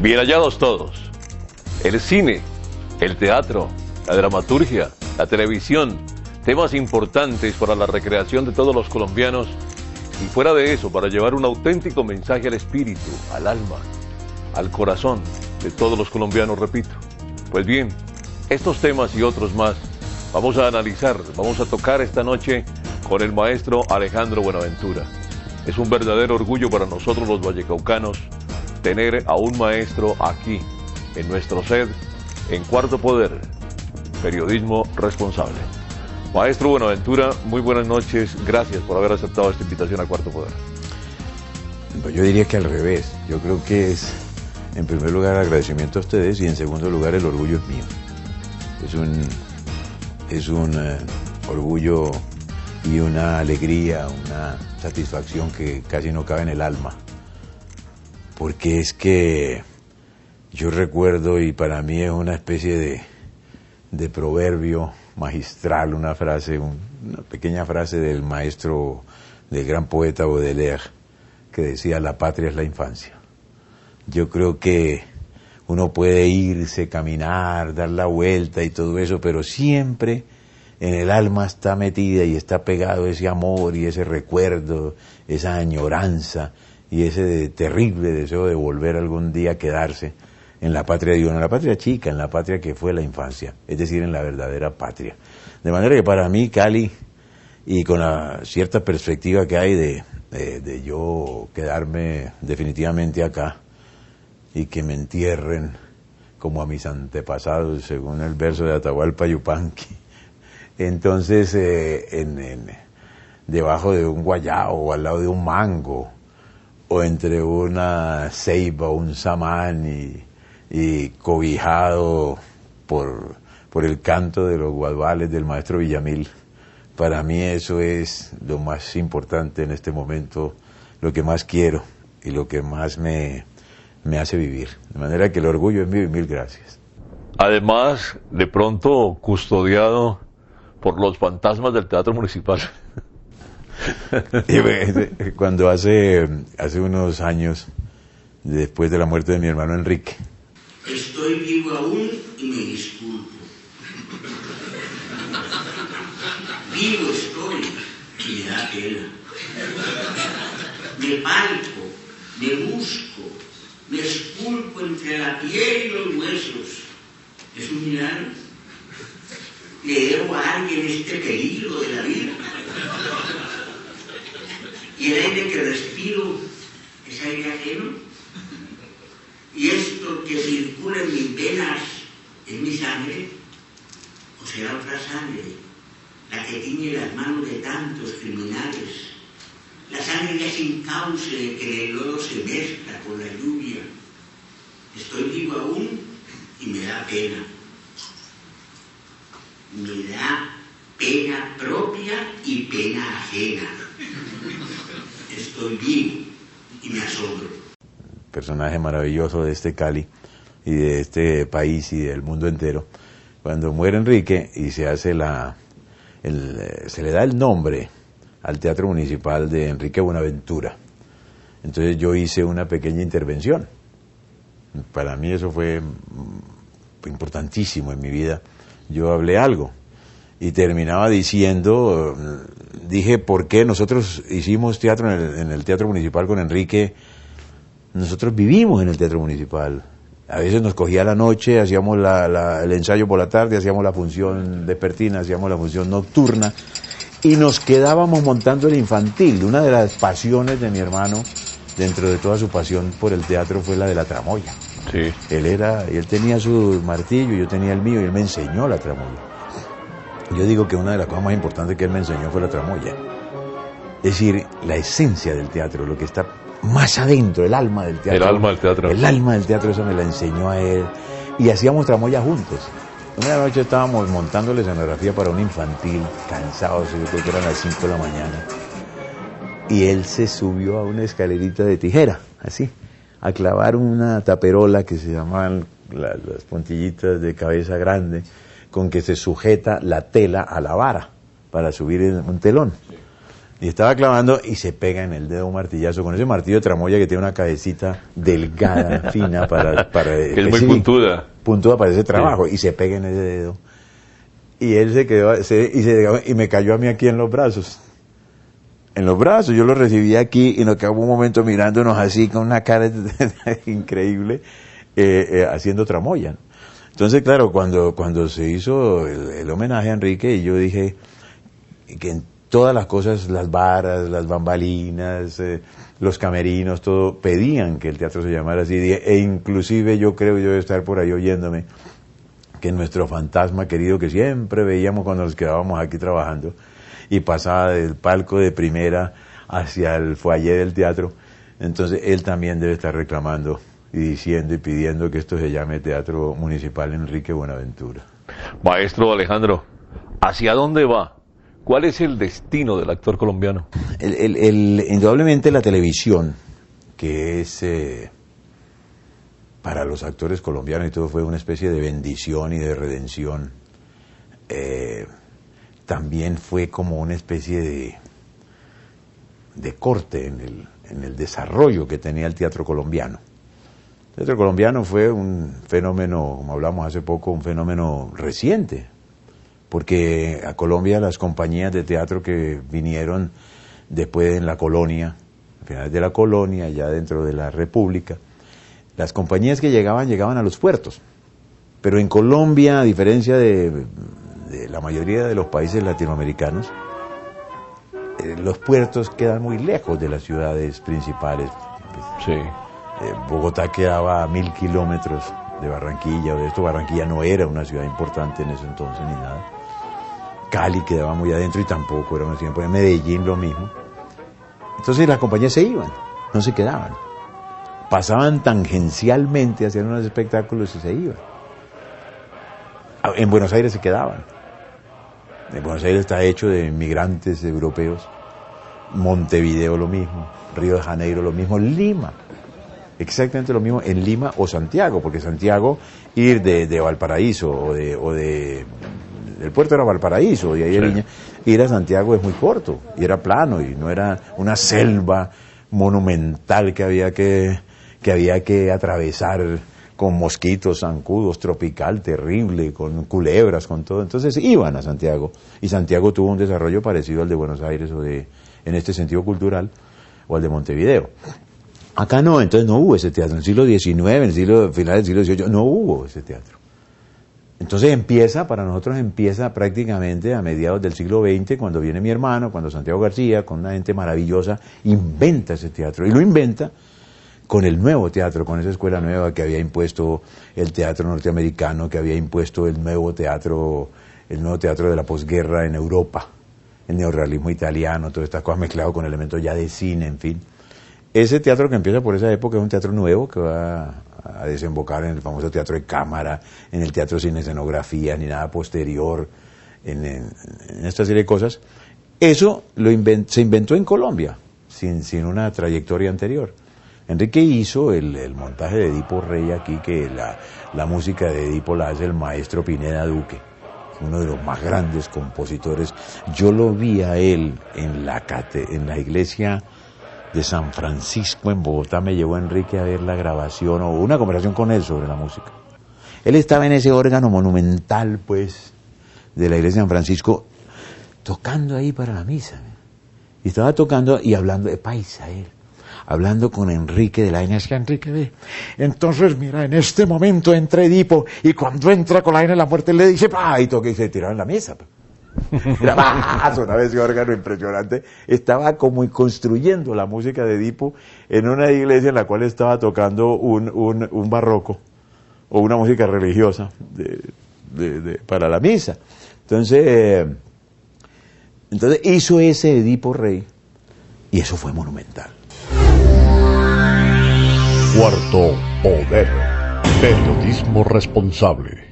Bien hallados todos. El cine, el teatro, la dramaturgia, la televisión, temas importantes para la recreación de todos los colombianos y fuera de eso, para llevar un auténtico mensaje al espíritu, al alma, al corazón de todos los colombianos, repito. Pues bien, estos temas y otros más vamos a analizar, vamos a tocar esta noche con el maestro Alejandro Buenaventura. Es un verdadero orgullo para nosotros los vallecaucanos tener a un maestro aquí, en nuestro set, en Cuarto Poder, periodismo responsable. Maestro Buenaventura, muy buenas noches, gracias por haber aceptado esta invitación a Cuarto Poder. Yo diría que al revés, yo creo que es, en primer lugar, agradecimiento a ustedes y en segundo lugar, el orgullo es mío. Es un orgullo y una alegría, una satisfacción que casi no cabe en el alma. Porque es que yo recuerdo, y para mí es una especie de proverbio magistral, una frase, una pequeña frase del maestro, del gran poeta Baudelaire, que decía: la patria es la infancia. Yo creo que uno puede irse, caminar, dar la vuelta y todo eso, pero siempre en el alma está metida y está pegado ese amor y ese recuerdo, esa añoranza y ese terrible deseo de volver algún día a quedarse en la patria de uno, en la patria chica, en la patria que fue la infancia, es decir, en la verdadera patria. De manera que para mí Cali, y con la cierta perspectiva que hay de yo quedarme definitivamente acá y que me entierren como a mis antepasados, según el verso de Atahualpa Yupanqui, entonces debajo de un guayabo o al lado de un mango o entre una ceiba o un samán y cobijado por el canto de los guadales del maestro Villamil, para mí eso es lo más importante en este momento, lo que más quiero y lo que más me hace vivir. De manera que el orgullo es mío y mil gracias. Además, de pronto custodiado por los fantasmas del Teatro Municipal. Cuando hace unos años, después de la muerte de mi hermano Enrique, estoy vivo aún y me disculpo. Vivo estoy y me da pena. Me palpo, me busco, me esculpo entre la piel y los huesos. Es un milagro. Le debo a alguien este peligro de la vida. Y el aire que respiro es aire ajeno. Y esto que circula en mis venas es mi sangre, o será otra sangre, la que tiñe las manos de tantos criminales, la sangre ya sin cauce de que el lodo se mezcla con la lluvia. Estoy vivo aún y me da pena. Me da pena propia y pena ajena. Estoy vivo y me asombro. Personaje maravilloso de este Cali y de este país y del mundo entero. Cuando muere Enrique y se hace se le da el nombre al Teatro Municipal de Enrique Buenaventura. Entonces yo hice una pequeña intervención. Para mí eso fue importantísimo en mi vida. Yo hablé algo y terminaba diciendo, dije por qué nosotros hicimos teatro en el Teatro Municipal con Enrique. Nosotros vivimos en el Teatro Municipal. A veces nos cogía la noche, hacíamos el ensayo por la tarde, hacíamos la función vespertina, hacíamos la función nocturna y nos quedábamos montando el infantil. Una de las pasiones de mi hermano, dentro de toda su pasión por el teatro, fue la de la tramoya. Sí. Él tenía su martillo, yo tenía el mío y él me enseñó la tramoya. Yo digo que una de las cosas más importantes que él me enseñó fue la tramoya. Es decir, la esencia del teatro, lo que está más adentro, el alma del teatro. El alma del teatro. El alma del teatro, eso me la enseñó a él. Y hacíamos tramoya juntos. Una noche estábamos montando la escenografía para un infantil, cansados, yo creo que eran las 5 de la mañana. Y él se subió a una escalerita de tijera, así, a clavar una taperola que se llamaban las puntillitas de cabeza grande, con que se sujeta la tela a la vara para subir en un telón. Y estaba clavando y se pega en el dedo un martillazo con ese martillo de tramoya que tiene una cabecita delgada, fina, para que es muy puntuda. Puntuda para ese trabajo, sí. Y se pega en ese dedo. Y él se quedó, y me cayó a mí aquí en los brazos. En los brazos, yo lo recibí aquí y nos quedamos un momento mirándonos así con una cara increíble, haciendo tramoya. Entonces, claro, cuando se hizo el homenaje a Enrique, yo dije que en todas las cosas, las varas, las bambalinas, los camerinos, todo, pedían que el teatro se llamara así, e inclusive yo creo, yo debo estar por ahí oyéndome, que nuestro fantasma querido que siempre veíamos cuando nos quedábamos aquí trabajando, y pasaba del palco de primera hacia el foyer del teatro, entonces él también debe estar reclamando y diciendo y pidiendo que esto se llame Teatro Municipal Enrique Buenaventura. Maestro Alejandro, ¿hacia dónde va? ¿Cuál es el destino del actor colombiano? Indudablemente la televisión, que es para los actores colombianos y todo fue una especie de bendición y de redención, también fue como una especie de corte en el desarrollo que tenía el teatro colombiano. El teatro colombiano fue un fenómeno, como hablamos hace poco, un fenómeno reciente, porque a Colombia las compañías de teatro que vinieron después en la colonia, a finales de la colonia, ya dentro de la República, las compañías que llegaban a los puertos. Pero en Colombia, a diferencia de la mayoría de los países latinoamericanos, los puertos quedan muy lejos de las ciudades principales. Sí. Bogotá quedaba a 1000 kilómetros de Barranquilla, de esto Barranquilla no era una ciudad importante en ese entonces ni nada. Cali quedaba muy adentro y tampoco era una ciudad importante. Medellín lo mismo. Entonces las compañías se iban, no se quedaban. Pasaban tangencialmente, hacían unos espectáculos y se iban. En Buenos Aires se quedaban. En Buenos Aires está hecho de inmigrantes europeos. Montevideo lo mismo, Río de Janeiro lo mismo, Lima. Exactamente lo mismo en Lima o Santiago, porque Santiago, ir de Valparaíso o de el puerto era Valparaíso, de ahí a Viña, ir a Santiago es muy corto, y era plano, y no era una selva monumental que había que atravesar con mosquitos, zancudos, tropical, terrible, con culebras, con todo. Entonces iban a Santiago, y Santiago tuvo un desarrollo parecido al de Buenos Aires, en este sentido cultural, o al de Montevideo. Acá no, entonces no hubo ese teatro. En el siglo XIX, en el final del siglo XVIII, no hubo ese teatro. Entonces para nosotros empieza prácticamente a mediados del siglo XX, cuando viene mi hermano, cuando Santiago García, con una gente maravillosa, inventa ese teatro. Y lo inventa con el nuevo teatro, con esa escuela nueva que había impuesto el teatro norteamericano, que había impuesto el nuevo teatro de la posguerra en Europa, el neorrealismo italiano, todas estas cosas mezclado con elementos ya de cine, en fin. Ese teatro que empieza por esa época es un teatro nuevo que va a desembocar en el famoso teatro de cámara, en el teatro sin escenografía, ni nada posterior, en esta serie de cosas. Eso se inventó en Colombia, sin una trayectoria anterior. Enrique hizo el montaje de Edipo Rey aquí, que la música de Edipo la hace el maestro Pineda Duque, uno de los más grandes compositores. Yo lo vi a él en la iglesia de San Francisco en Bogotá, me llevó Enrique a ver la grabación o una conversación con él sobre la música. Él estaba en ese órgano monumental, pues, de la iglesia de San Francisco, tocando ahí para la misa. Y estaba tocando y hablando de paisa, él, hablando con Enrique de la N. Es que Enrique ve, entonces mira, en este momento entra Edipo, y cuando entra con la N la muerte le dice, ¡pah! Y toca y se tiraron en la mesa. Era sonaba ese órgano impresionante. Estaba como construyendo la música de Edipo en una iglesia en la cual estaba tocando un barroco o una música religiosa para la misa. Entonces hizo ese Edipo Rey y eso fue monumental. Cuarto Poder. Periodismo responsable.